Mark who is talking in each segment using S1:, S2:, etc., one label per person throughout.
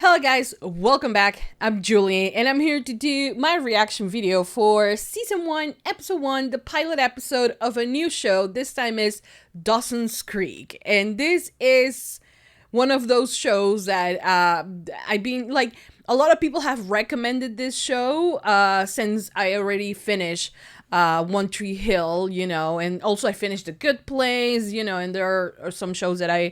S1: Hello guys, welcome back. I'm Julie and I'm here to do my reaction video for season 1, episode 1, the pilot episode of a new show. This time is Dawson's Creek, and this is one of those shows that I've been like, a lot of people have recommended this show since I already finished One Tree Hill, you know, and also I finished The Good Place, you know, and there are some shows that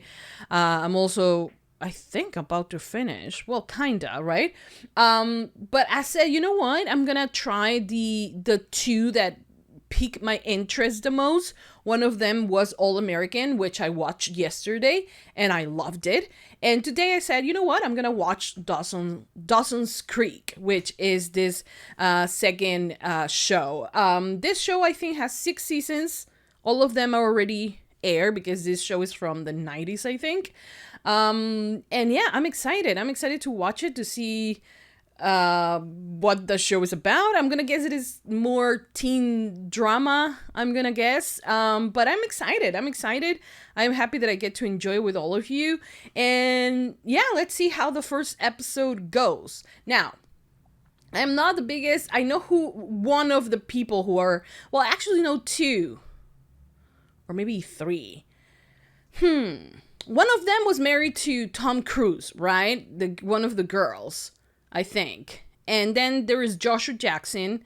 S1: I'm also, I think, about to finish. Well, kinda, right? But I said, you know what? I'm gonna try the two that piqued my interest the most. One of them was All American, which I watched yesterday, and I loved it. And today I said, you know what? I'm gonna watch Dawson's Creek, which is this second show. This show, I think, has 6 seasons. All of them are already aired because this show is from the 90s, I think. And yeah, I'm excited. I'm excited to watch it, to see what the show is about. I'm gonna guess it is more teen drama, I'm gonna guess. But I'm excited. I'm happy that I get to enjoy it with all of you. And yeah, let's see how the first episode goes. Now, I'm not the biggest. I know who one of the people who are, well, I actually know 2 or maybe 3. One of them was married to Tom Cruise, right? One of the girls, I think. And then there is Joshua Jackson,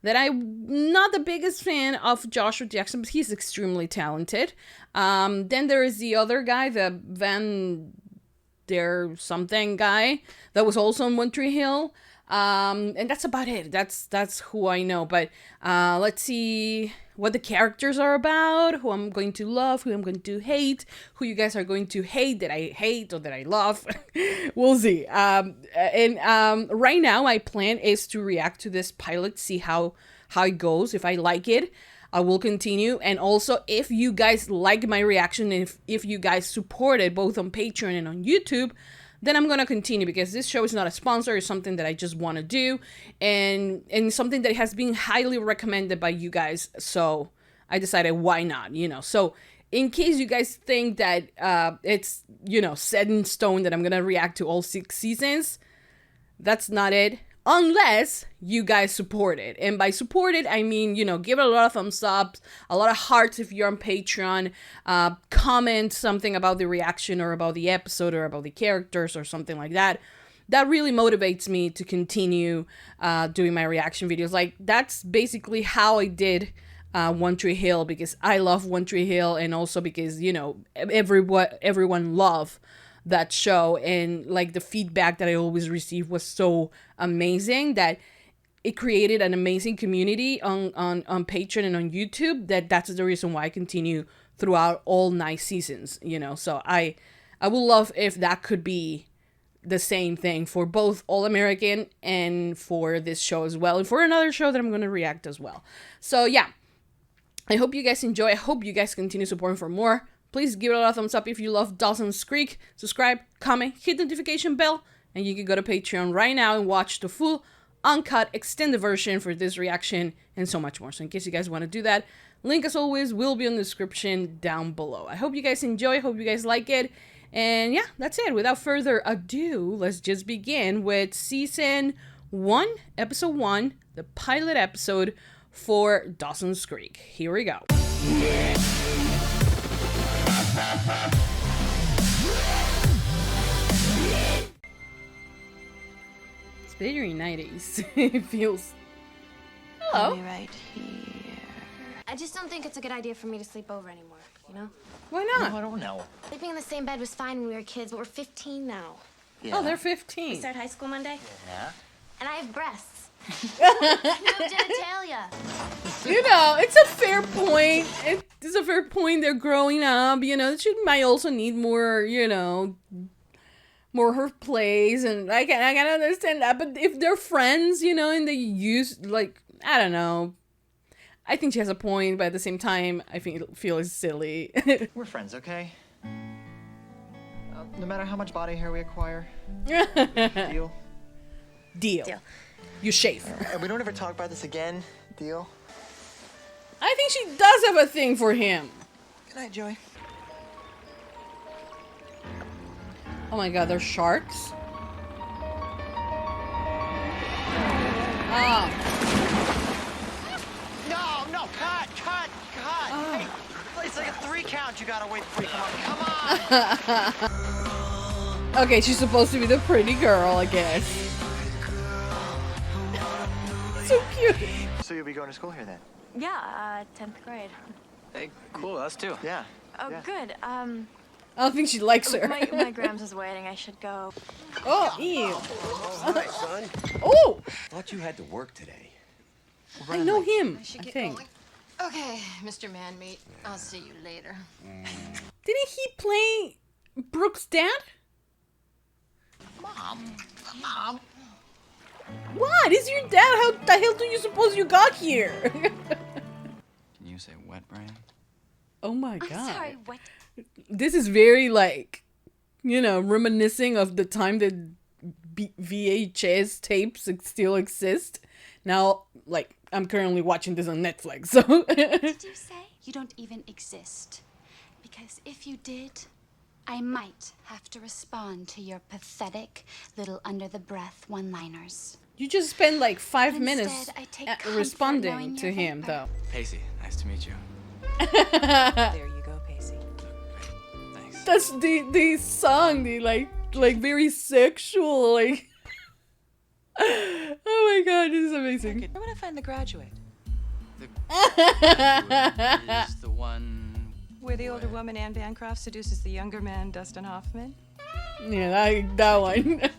S1: that I'm not the biggest fan of Joshua Jackson, but he's extremely talented. Then there is the other guy, the Van Der something guy, that was also on One Tree Hill. And that's about it. That's who I know. But let's see what the characters are about, who I'm going to love, who I'm going to hate, who you guys are going to hate, that I hate or that I love. We'll see. Right now my plan is to react to this pilot, see how it goes. If I like it, I will continue. And also, if you guys like my reaction, if you guys support it both on Patreon and on YouTube, then I'm gonna continue, because this show is not a sponsor. It's something that I just want to do, and something that has been highly recommended by you guys. So I decided, why not, you know. So in case you guys think that it's, you know, set in stone that I'm gonna react to all 6 seasons, that's not it. Unless you guys support it. And by support it, I mean, you know, give it a lot of thumbs up, a lot of hearts if you're on Patreon, comment something about the reaction or about the episode or about the characters or something like that. That really motivates me to continue doing my reaction videos. Like, that's basically how I did One Tree Hill, because I love One Tree Hill, and also because, you know, everyone loved that show, and like the feedback that I always receive was so amazing that it created an amazing community on Patreon and on YouTube. That's the reason why I continue throughout all 9 seasons, you know. So I would love if that could be the same thing for both All American and for this show as well, and for another show that I'm going to react as well. So yeah, I hope you guys enjoy. I hope you guys continue supporting for more. Please give it a lot of thumbs up if you love Dawson's Creek. Subscribe, comment, hit the notification bell, and you can go to Patreon right now and watch the full, uncut, extended version for this reaction and so much more. So in case you guys want to do that, link as always will be in the description down below. I hope you guys enjoy. I hope you guys like it. And yeah, that's it. Without further ado, let's just begin with season 1, episode 1, the pilot episode for Dawson's Creek. Here we go. It's very 90s. It feels. Hello.
S2: Right here.
S3: I just don't think it's a good idea for me to sleep over anymore, you know?
S1: Why not?
S2: No, I don't know.
S3: Sleeping in the same bed was fine when we were kids, but we're 15 now.
S2: Yeah.
S1: Oh, they're
S3: We
S1: 15.
S3: start high school Monday,
S2: Yeah.
S3: and I have breasts. No genitalia.
S1: You know, it's a fair point. It's a fair point. They're growing up, you know. She might also need more, you know, more her plays, and I can understand that. But if they're friends, you know, and they use, like, I don't know. I think she has a point, but at the same time, I feel it's silly.
S4: We're friends, okay? No matter how much body hair we acquire. Deal?
S1: Deal. You shave.
S4: And we don't ever talk about this again. Deal?
S1: I think she does have a thing for him.
S4: Good night, Joey.
S1: Oh my god, they're sharks? Oh.
S4: No, cut. Hey, it's like a 3 count. You gotta wait before you come on.
S1: Okay, she's supposed to be the pretty girl, I guess. So cute.
S4: So you'll be going to school here then?
S3: Yeah, 10th grade.
S2: Hey, cool, us too.
S4: Yeah.
S3: Oh,
S4: Yeah.
S3: good.
S1: I don't think she likes her.
S3: My Grams is waiting. I should go.
S1: Oh, ew.
S5: Hi, son.
S1: Oh,
S5: Thought you had to work today.
S1: I know him,
S6: should
S1: I
S6: get
S1: think.
S6: going. Okay, Mr. Man-Meat, I'll see you later.
S1: Didn't he play Brooke's dad?
S4: Mom.
S1: What? Is your dad? How the hell do you suppose you got here?
S2: Can you say wet, Brian?
S1: Oh my
S3: I'm
S1: god.
S3: sorry, what?
S1: This is very like, you know, reminiscing of the time that VHS tapes still exist. Now, like, I'm currently watching this on Netflix, so.
S7: Did you say you don't even exist? Because if you did, I might have to respond to your pathetic little under-the-breath one-liners.
S1: You just spend like 5
S7: Instead,
S1: minutes
S7: I take comfort
S1: responding
S7: knowing
S1: to
S7: your
S1: him,
S7: vapor.
S1: though.
S2: Pacey, nice to meet you.
S8: There you go, Pacey.
S2: Thanks.
S1: That's the song, the like very sexual, like. Oh my god, this is amazing.
S8: Where would I find The Graduate?
S2: Is the one
S8: Where the older woman, Anne Bancroft, seduces the younger man, Dustin Hoffman?
S1: Yeah, that one.
S2: right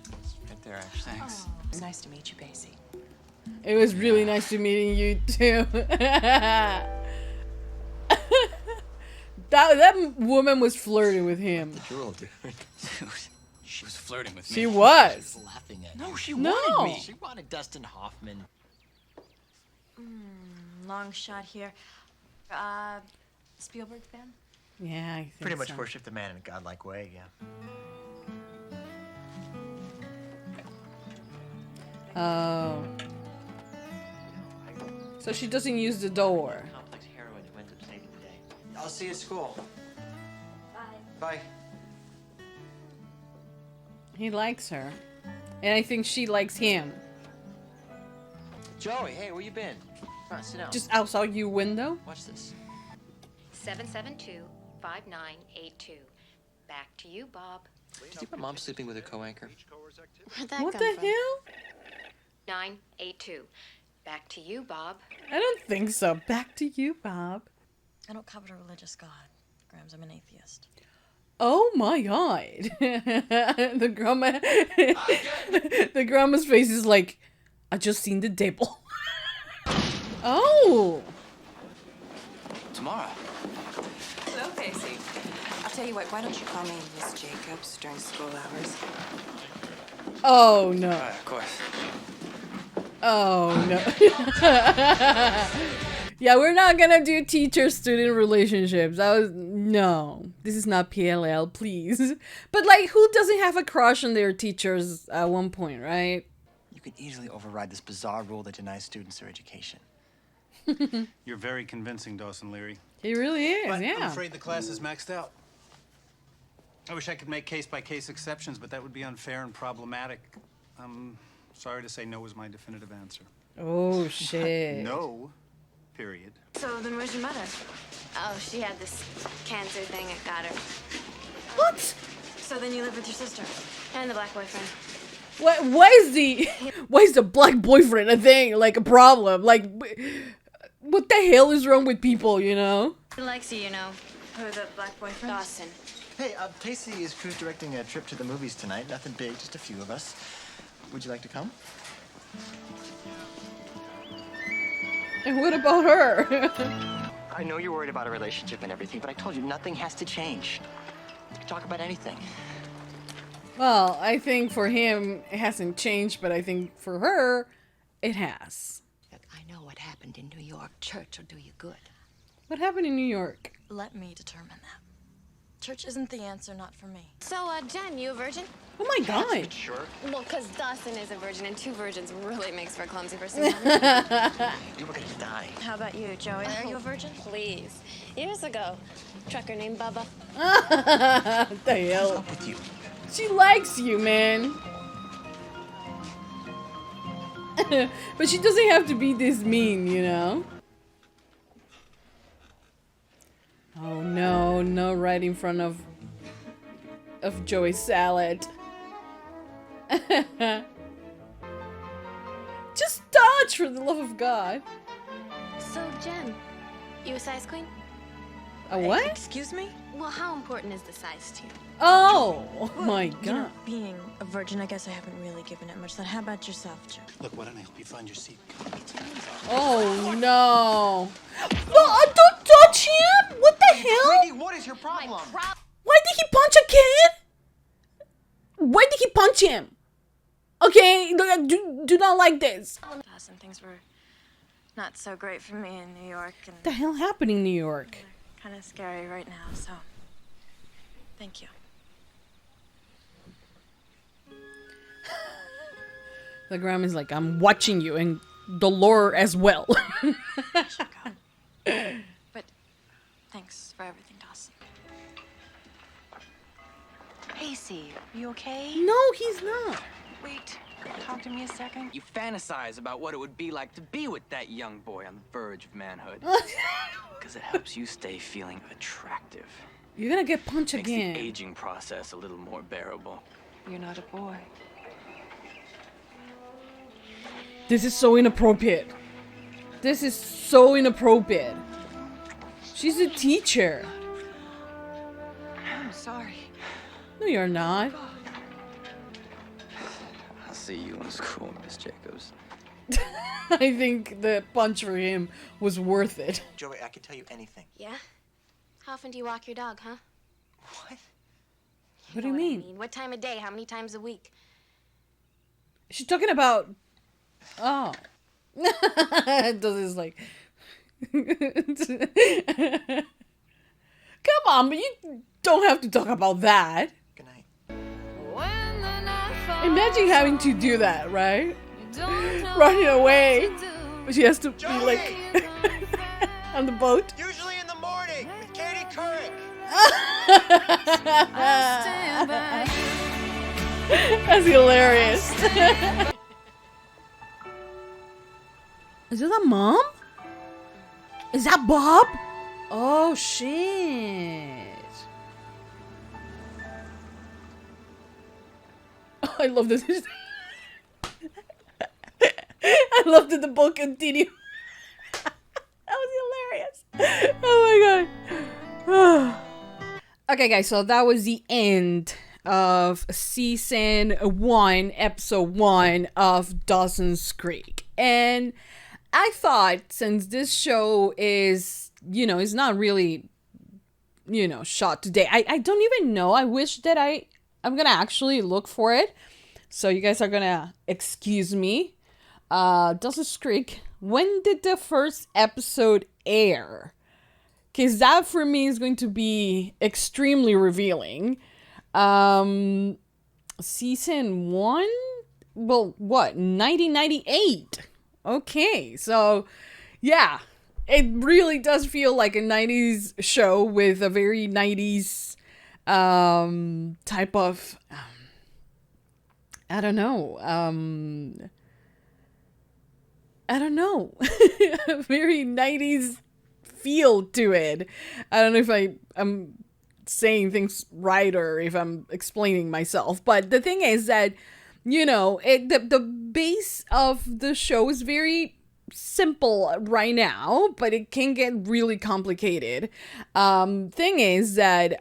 S2: there, actually. Thanks.
S8: It's nice to meet you, Pacey.
S1: It was really nice to meeting you too. that woman was flirting with him.
S5: Girl, dude.
S2: Dude, she was flirting with me.
S1: She was.
S4: Laughing at
S2: No,
S4: you.
S2: she
S1: No.
S2: wanted me.
S4: She wanted Dustin Hoffman.
S3: Long shot here. Spielberg fan?
S1: Yeah, I think
S4: Pretty much
S1: so.
S4: worship the man in a godlike way, yeah.
S1: Oh. So she doesn't use the door.
S4: Complex heroine who ends up saving the day. I'll see you at school. Bye.
S1: He likes her. And I think she likes him.
S4: Joey, hey, where you been? Come on, sit down.
S1: Just outside your window?
S4: Watch this.
S9: 772-5982. Back to you, Bob.
S4: Do you think my mom's sleeping with her co-anchor?
S3: Where'd that
S1: What
S3: come
S1: the
S3: from?
S1: hell?
S9: 982. Back to you, Bob.
S1: I don't think so. Back to you, Bob.
S10: I don't covet a religious God. Grams, I'm an atheist.
S1: Oh my god. The grandma the grandma's face is like, I just seen the devil. Oh.
S2: Tomorrow.
S8: Hello, Pacey. I'll tell you what, why don't you call me Miss Jacobs during school hours?
S1: Oh no.
S2: Of course.
S1: Oh no. Yeah, we're not gonna do teacher-student relationships. No. This is not PLL, please. But like, who doesn't have a crush on their teachers at one point, right?
S4: You can easily override this bizarre rule that denies students their education.
S11: You're very convincing, Dawson Leary.
S1: He really is,
S11: But
S1: yeah.
S11: I'm afraid the class is maxed out. I wish I could make case-by-case exceptions, but that would be unfair and problematic. I'm sorry to say no was my definitive answer.
S1: Oh shit.
S11: No, period.
S3: So then where's your mother? Oh, she had this cancer thing that got her.
S1: What?
S3: So then you live with your sister and the black boyfriend.
S1: Why is the black boyfriend a thing? Like a problem? Like, what the hell is wrong with people, you know?
S3: He likes you, you know. Who, the black boyfriend? Dawson.
S4: Hey, Pacey is cruise directing a trip to the movies tonight. Nothing big, just a few of us. Would you like to come?
S1: And what about her?
S4: I know you're worried about a relationship and everything, but I told you nothing has to change. We can talk about anything.
S1: Well, I think for him, it hasn't changed, but I think for her, it has.
S10: Look, I know what happened in New York. Church will do you good.
S1: What happened in New York?
S10: Let me determine that. Church isn't the answer, not for me.
S3: So, Jen, you a virgin?
S1: Oh my god.
S4: Sure.
S3: Well, because Dawson is a virgin, and two virgins really makes for a clumsy personality.
S4: You were gonna die.
S3: How about you, Joey? Are you a virgin? Please. Years ago, trucker named Bubba.
S1: What the hell?
S4: What's up with you?
S1: She likes you, man. But she doesn't have to be this mean, you know? Oh no, no, right in front of Joey's salad. Just touch, for the love of God.
S3: So, Jen, you a size queen?
S1: A what?
S10: Excuse me?
S3: Well, how important is the size to you?
S1: Oh my
S10: You know,
S1: God.
S10: being a virgin, I guess I haven't really given it much thought. How about yourself, Joe?
S11: Look, why don't I help you find your seat?
S1: Oh no. Well, don't touch him! What the hell?
S11: Lady, what is your problem?
S1: Why did he punch a kid? Why did he punch him? Okay, do not like this.
S10: Dawson, things were not so great for me in New York, and
S1: What the hell happened in New York?
S10: kind of scary right now, so thank you.
S1: The grandma's like, I'm watching you, and Dolor as well.
S10: But thanks for everything, Dawson.
S8: Pacey, are you okay?
S1: No, he's not.
S8: Wait, talk to me a second.
S2: You fantasize about what it would be like to be with that young boy on the verge of manhood. Because it helps you stay feeling attractive.
S1: You're gonna get punched
S2: Makes
S1: again.
S2: the aging process a little more bearable.
S8: You're not a boy.
S1: This is so inappropriate. This is so inappropriate. She's a teacher.
S8: I'm sorry.
S1: No, you're not.
S2: I'll see you in school, Miss Jacobs.
S1: I think the punch for him was worth it.
S4: Joey, I can tell you anything.
S3: Yeah? How often do you walk your dog, huh?
S4: What?
S1: What do you
S3: Know
S1: mean?
S3: I what time of day? How many times a week?
S1: She's talking about... Oh. Does this like... Come on, but you don't have to talk about that.
S4: Good night.
S1: Imagine having to do that, right? Running away. But she has to be like... on the boat.
S4: Usually in the morning with Katie Couric.
S1: That's hilarious. Is that mom? Is that Bob? Oh shit. Oh, I love this. I love that the book continued. That was hilarious. Oh my god. Okay guys, so that was the end of season 1, episode 1 of Dawson's Creek. And I thought, since this show is, you know, it's not really, you know, shot today. I don't even know. I wish that I'm gonna actually look for it. So you guys are gonna excuse me. Dawson's Creek, when did the first episode air? Because that for me is going to be extremely revealing. Season 1? Well, what? 1998. Okay, so yeah, it really does feel like a 90s show with a very 90s type of, I don't know, very 90s feel to it. I don't know if I'm saying things right or if I'm explaining myself, but the thing is that, you know, the base of the show is very simple right now, but it can get really complicated. Thing is that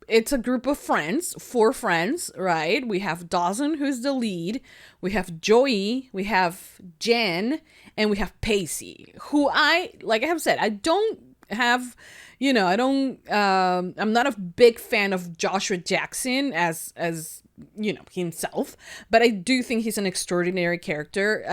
S1: it's a group of friends, 4 friends, right? We have Dawson, who's the lead. We have Joey, we have Jen, and we have Pacey, who like I have said, I don't have, you know, I'm not a big fan of Joshua Jackson as you know, himself, but I do think he's an extraordinary character.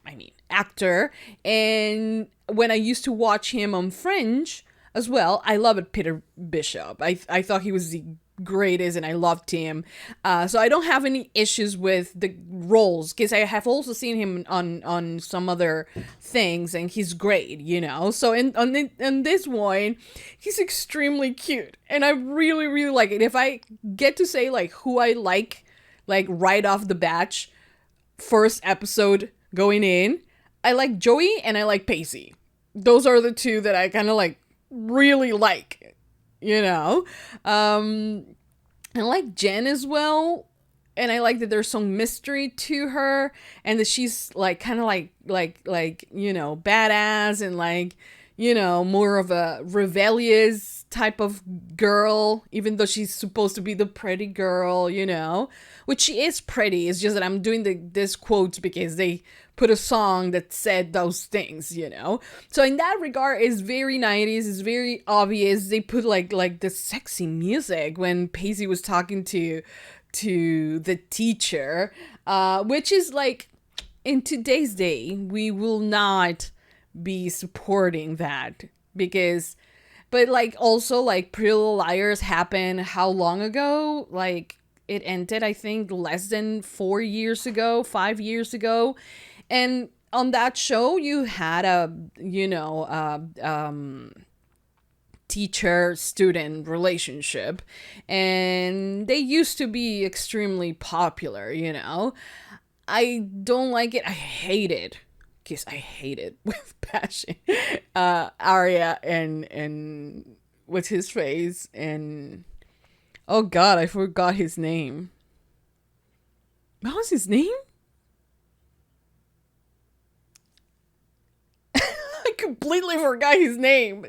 S1: I mean, actor. And when I used to watch him on Fringe as well, I loved Peter Bishop. I thought he was the greatest and I loved him. So I don't have any issues with the roles because I have also seen him on some other things and he's great, you know. So in this one, he's extremely cute and I really, really like it. If I get to say like who I like right off the bat, first episode, going in. I like Joey and I like Pacey. Those are the two that I kind of like really like, you know. I like Jen as well. And I like that there's some mystery to her and that she's like kind of like, you know, badass and like, you know, more of a rebellious type of girl, even though she's supposed to be the pretty girl, you know, which she is pretty. It's just that I'm doing this quotes because they put a song that said those things, you know. So in that regard, it's very 90s. It's very obvious. They put like the sexy music when Pacey was talking to the teacher, which is like, in today's day, we will not be supporting that but like also like Pretty Little Liars happened how long ago? Like it ended, I think, less than 5 years ago. And on that show, you had a, you know, teacher-student relationship, and they used to be extremely popular, you know. I don't like it. I hate it. Because I hate it with passion. Arya and what's his face? And oh God, I forgot his name. What was his name? I completely forgot his name.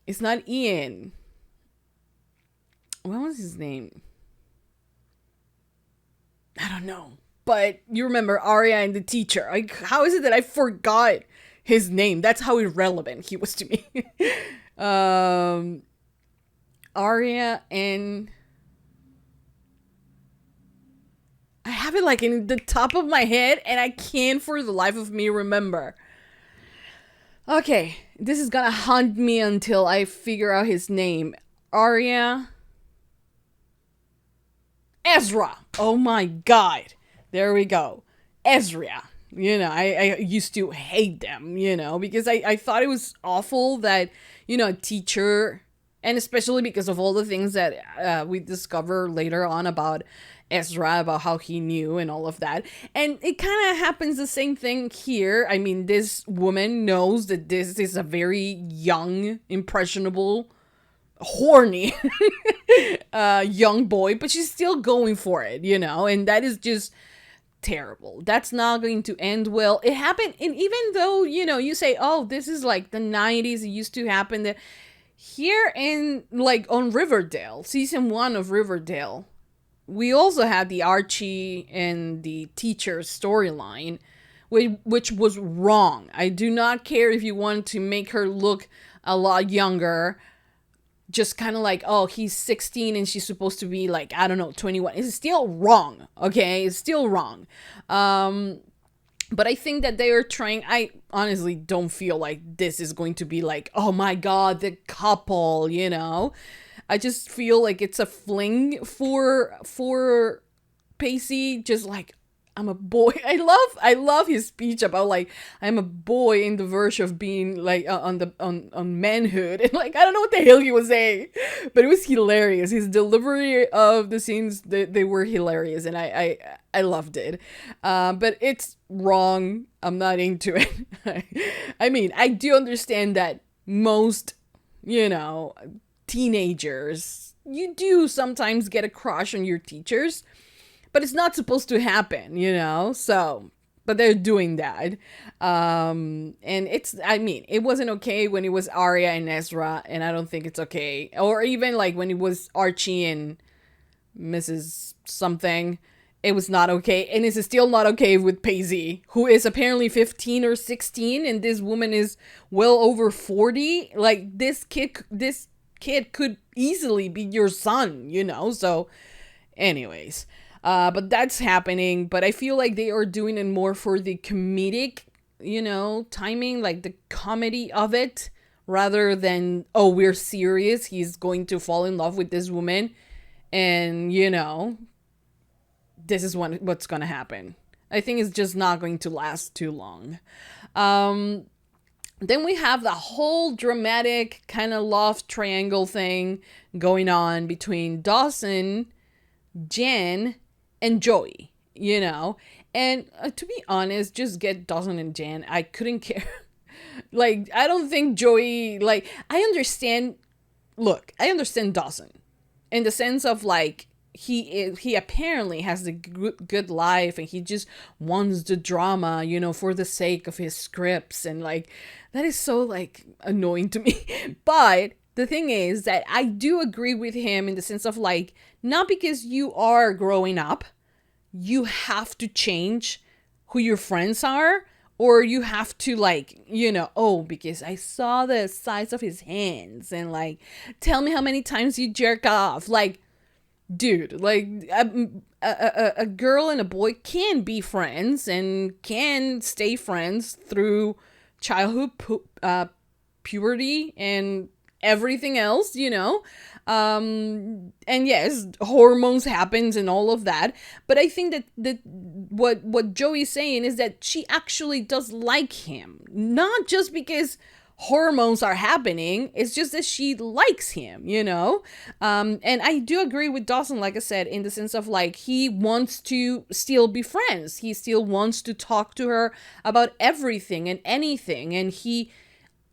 S1: It's not Ian. What was his name? I don't know. But you remember Arya and the teacher. Like, how is it that I forgot his name? That's how irrelevant he was to me. Arya and... I have it like in the top of my head and I can't for the life of me remember. Okay, this is gonna haunt me until I figure out his name. Arya... Ezra! Oh my God! There we go. Ezra. You know, I used to hate them, you know, because I thought it was awful that, you know, a teacher, and especially because of all the things that we discover later on about Ezra, about how he knew and all of that. And it kind of happens the same thing here. I mean, this woman knows that this is a very young, impressionable, horny young boy, but she's still going for it, you know, and that is just terrible. That's not going to end well. It happened, and even though, you know, you say, oh, this is like the 90s, it used to happen that here in, like, on Riverdale, season 1 of Riverdale, we also had the Archie and the teacher storyline, which was wrong. I do not care if you want to make her look a lot younger, just kind of like, oh, he's 16 and she's supposed to be like, I don't know, 21. It's still wrong, okay? It's still wrong. But I think that they are trying, I honestly don't feel like this is going to be like, oh my God, the couple, you know? I just feel like it's a fling for Pacey, just like, I'm a boy. I love his speech about like, I'm a boy in the verge of being like on manhood, and like I don't know what the hell he was saying, but it was hilarious. His delivery of the scenes, they were hilarious, and I loved it. But it's wrong. I'm not into it. I mean, I do understand that most, you know, teenagers, you do sometimes get a crush on your teachers. But it's not supposed to happen, you know? So, but they're doing that. And it's, I mean, it wasn't okay when it was Arya and Ezra, and I don't think it's okay. Or even like when it was Archie and Mrs. something, it was not okay. And it's still not okay with Pacey, who is apparently 15 or 16, and this woman is well over 40. Like, this kid could easily be your son, you know? So, anyways. But that's happening, but I feel like they are doing it more for the comedic, you know, timing, like the comedy of it, rather than, oh, we're serious, he's going to fall in love with this woman, and, you know, this is what's gonna happen. I think it's just not going to last too long. Then we have the whole dramatic kind of love triangle thing going on between Dawson, Jen, and Joey, you know? And to be honest, just get Dawson and Jan. I couldn't care. Like, I don't think Joey, like, I understand Dawson in the sense of, like, he apparently has the good life and he just wants the drama, you know, for the sake of his scripts, and like that is so like annoying to me. But the thing is that I do agree with him in the sense of like, not because you are growing up you have to change who your friends are, or you have to like, you know, oh, because I saw the size of his hands and like tell me how many times you jerk off. Like, dude, like a girl and a boy can be friends and can stay friends through childhood, puberty, and everything else, you know. And yes, hormones happens and all of that, but I think that what Joey's saying is that she actually does like him, not just because hormones are happening, it's just that she likes him, you know. And I do agree with Dawson, like I said, in the sense of like he wants to still be friends, he still wants to talk to her about everything and anything, and he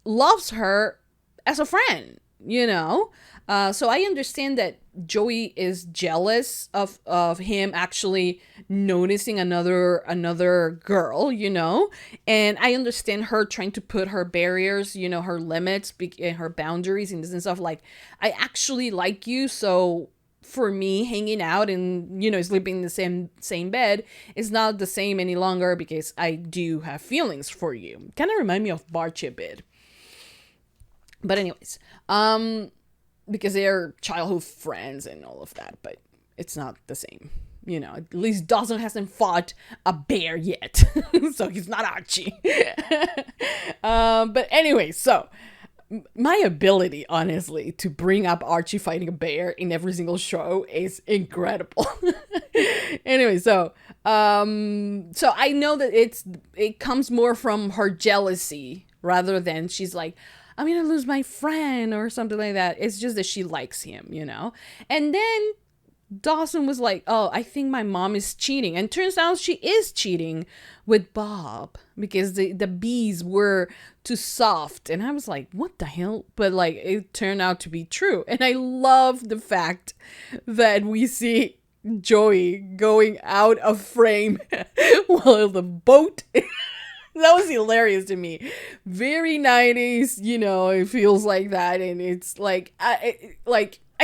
S1: loves her as a friend, you know. So I understand that Joey is jealous of him actually noticing another girl, you know, and I understand her trying to put her barriers, you know, her limits and her boundaries in the sense of like, I actually like you, so for me hanging out and, you know, sleeping in the same bed is not the same any longer because I do have feelings for you. Kind of remind me of Barchi a bit. But anyways, because they're childhood friends and all of that, but it's not the same, you know. At least Dawson hasn't fought a bear yet, so he's not Archie. But anyway, so my ability, honestly, to bring up Archie fighting a bear in every single show is incredible. Anyway, so I know that it comes more from her jealousy rather than she's like, I'm gonna lose my friend or something like that. It's just that she likes him, you know? And then Dawson was like, oh, I think my mom is cheating. And turns out she is cheating with Bob because the bees were too soft. And I was like, what the hell? But like, it turned out to be true. And I love the fact that we see Joey going out of frame while the boat... That was hilarious to me. Very 90s, you know, it feels like that. And it's like, I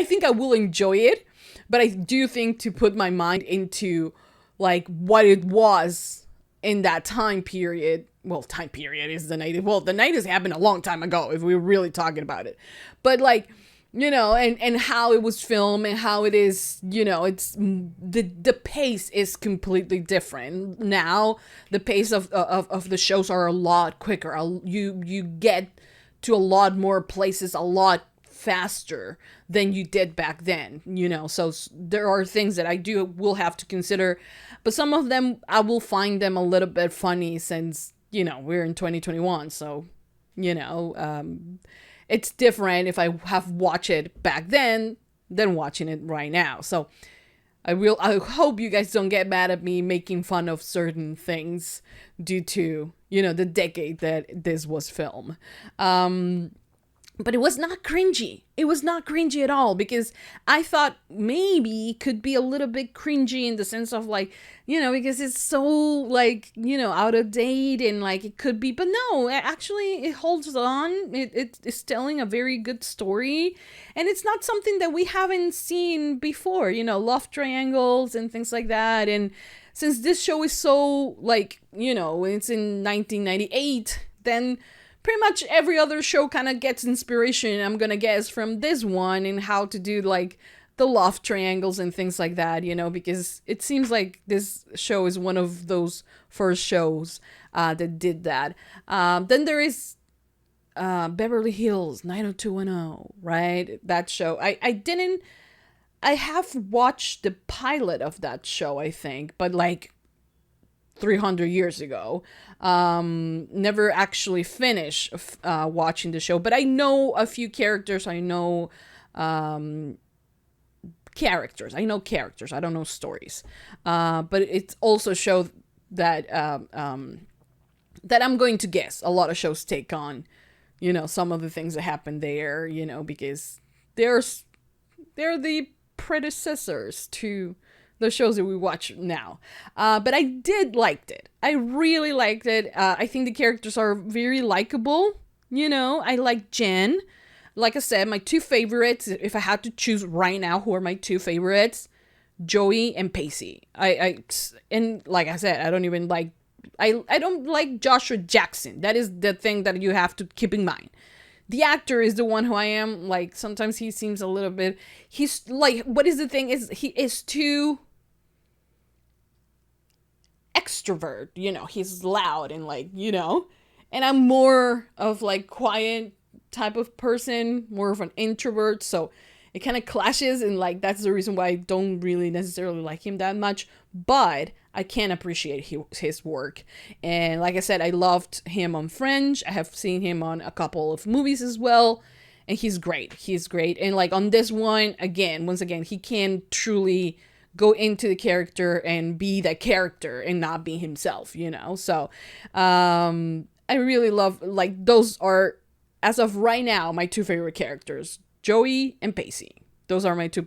S1: think I will enjoy it. But I do think to put my mind into like what it was in that time period. Well, time period is the 90s. Well, the 90s happened a long time ago if we're really talking about it. But like, you know, and how it was filmed and how it is, you know, it's the pace is completely different. Now the pace of the shows are a lot quicker. You get to a lot more places a lot faster than you did back then, you know. So there are things that I will have to consider, but some of them I will find them a little bit funny since, you know, we're in 2021. So, you know, it's different if I have watched it back then than watching it right now. So I hope you guys don't get mad at me making fun of certain things due to, you know, the decade that this was filmed. But it was not cringy. It was not cringy at all, because I thought maybe it could be a little bit cringy in the sense of like, you know, because it's so like, you know, out of date and like it could be, but no, actually it holds on. It's telling a very good story, and it's not something that we haven't seen before, you know, love triangles and things like that. And since this show is so like, you know, it's in 1998, then pretty much every other show kind of gets inspiration, I'm gonna guess, from this one and how to do like the love triangles and things like that, you know, because it seems like this show is one of those first shows that did that. Then there is Beverly Hills 90210, right? That show. I have watched the pilot of that show, I think, but like 300 years ago. Never actually finished watching the show, but I know a few characters. I know characters. I know characters. I don't know stories. But it also shows that that I'm going to guess a lot of shows take on, you know, some of the things that happen there, you know, because they're the predecessors to the shows that we watch now. But I did liked it. I really liked it. I think the characters are very likable. You know, I like Jen. Like I said, my two favorites, if I had to choose right now, who are my two favorites? Joey and Pacey. And like I said, I don't even like, I don't like Joshua Jackson. That is the thing that you have to keep in mind. The actor is the one who I am, like, sometimes he seems a little bit, he's like, what is the thing, is he is too extrovert, you know, he's loud and like, you know, and I'm more of like quiet type of person, more of an introvert, so it kind of clashes, and like that's the reason why I don't really necessarily like him that much, but I can appreciate his work. And like I said, I loved him on Fringe. I have seen him on a couple of movies as well, and he's great. And like on this one, once again, he can truly go into the character and be that character and not be himself, you know. So I really love, like, those are, as of right now, my two favorite characters, Joey and Pacey. Those are my two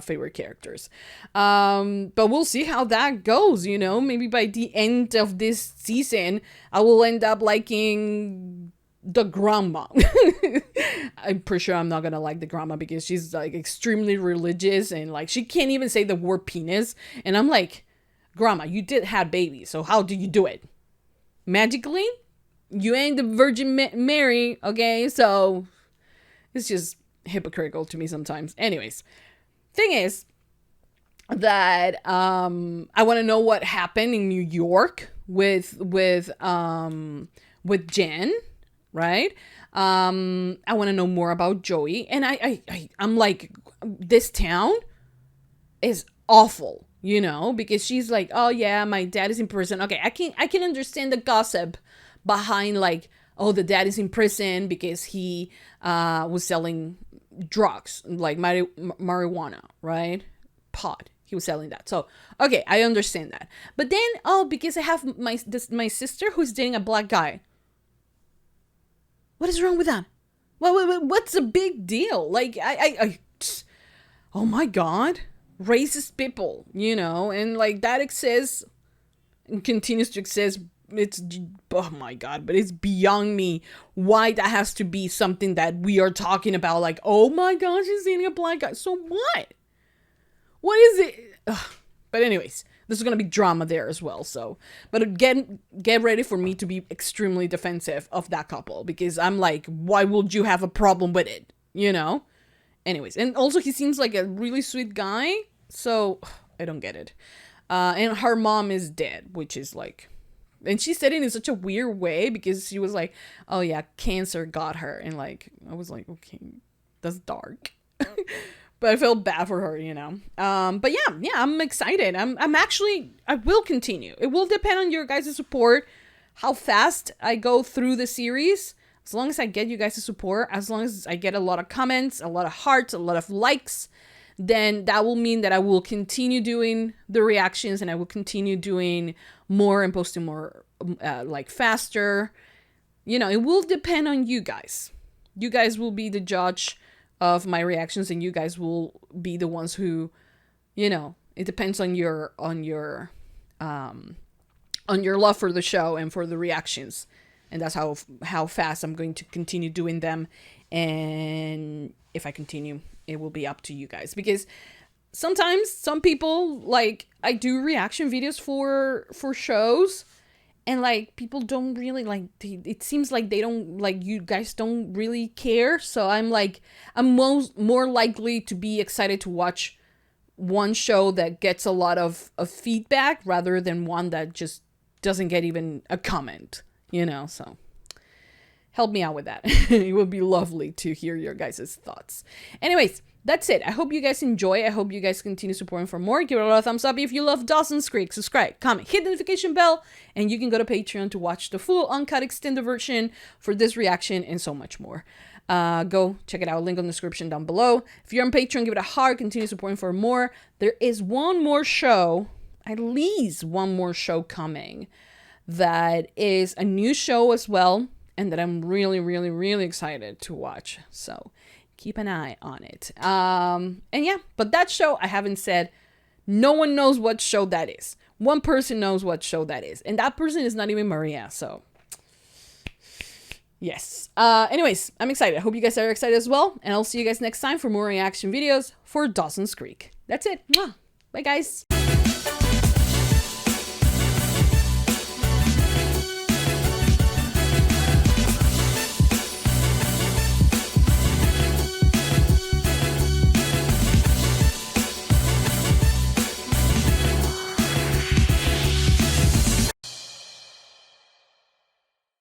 S1: favorite characters. But we'll see how that goes, you know. Maybe by the end of this season, I will end up liking the grandma. I'm pretty sure I'm not gonna like the grandma because she's like extremely religious and like she can't even say the word penis. And I'm like, grandma, you did have babies, so how do you do it? Magically? You ain't the Virgin Mary, okay? So it's just hypocritical to me sometimes. Anyways, thing is that I want to know what happened in New York with Jen, right? I want to know more about Joey, and I'm like, this town is awful, you know, because she's like, oh yeah, my dad is in prison. Okay, I can understand the gossip behind, like, oh, the dad is in prison because he was selling drugs, like marijuana, right? Pot. He was selling that. So, okay, I understand that. But then, oh, because I have my sister who's dating a black guy. What is wrong with that? What's the big deal? Like, oh my God, racist people, you know, and like that exists and continues to exist. It's, oh my God, but it's beyond me why that has to be something that we are talking about. Like, oh my gosh, she's dating a black guy. So what? What is it? Ugh. But anyways, there's gonna be drama there as well. So, but get ready for me to be extremely defensive of that couple, because I'm like, why would you have a problem with it? You know? Anyways, and also he seems like a really sweet guy. So I don't get it. And her mom is dead, which is like, and she said it in such a weird way because she was like, oh yeah, cancer got her. And like, I was like, okay, that's dark. But I felt bad for her, you know. But yeah, I'm excited. I'm actually, I will continue. It will depend on your guys' support, how fast I go through the series. As long as I get you guys' support, as long as I get a lot of comments, a lot of hearts, a lot of likes, then that will mean that I will continue doing the reactions, and I will continue doing more and posting more, like, faster. You know, it will depend on you guys. You guys will be the judge of my reactions, and you guys will be the ones who, you know, it depends on your love for the show and for the reactions. And that's how fast I'm going to continue doing them. And if I continue, it will be up to you guys, because sometimes some people, like, I do reaction videos for shows, and like people don't really like, it seems like they don't, like, you guys don't really care. So I'm like, I'm more likely to be excited to watch one show that gets a lot of feedback rather than one that just doesn't get even a comment, you know. So help me out with that. It would be lovely to hear your guys' thoughts. Anyways, that's it. I hope you guys enjoy. I hope you guys continue supporting for more. Give it a lot of thumbs up if you love Dawson's Creek. Subscribe, comment, hit the notification bell, and you can go to Patreon to watch the full uncut extended version for this reaction and so much more. Go check it out. Link on the description down below. If you're on Patreon, give it a heart. Continue supporting for more. There is one more show, at least one more show coming that is a new show as well, and that I'm really, really, really excited to watch. So keep an eye on it. And yeah, but that show I haven't said. No one knows what show that is. One person knows what show that is, and that person is not even Maria. So yes. Anyways, I'm excited. I hope you guys are excited as well, and I'll see you guys next time for more reaction videos for Dawson's Creek. That's it. Mwah. Bye, guys.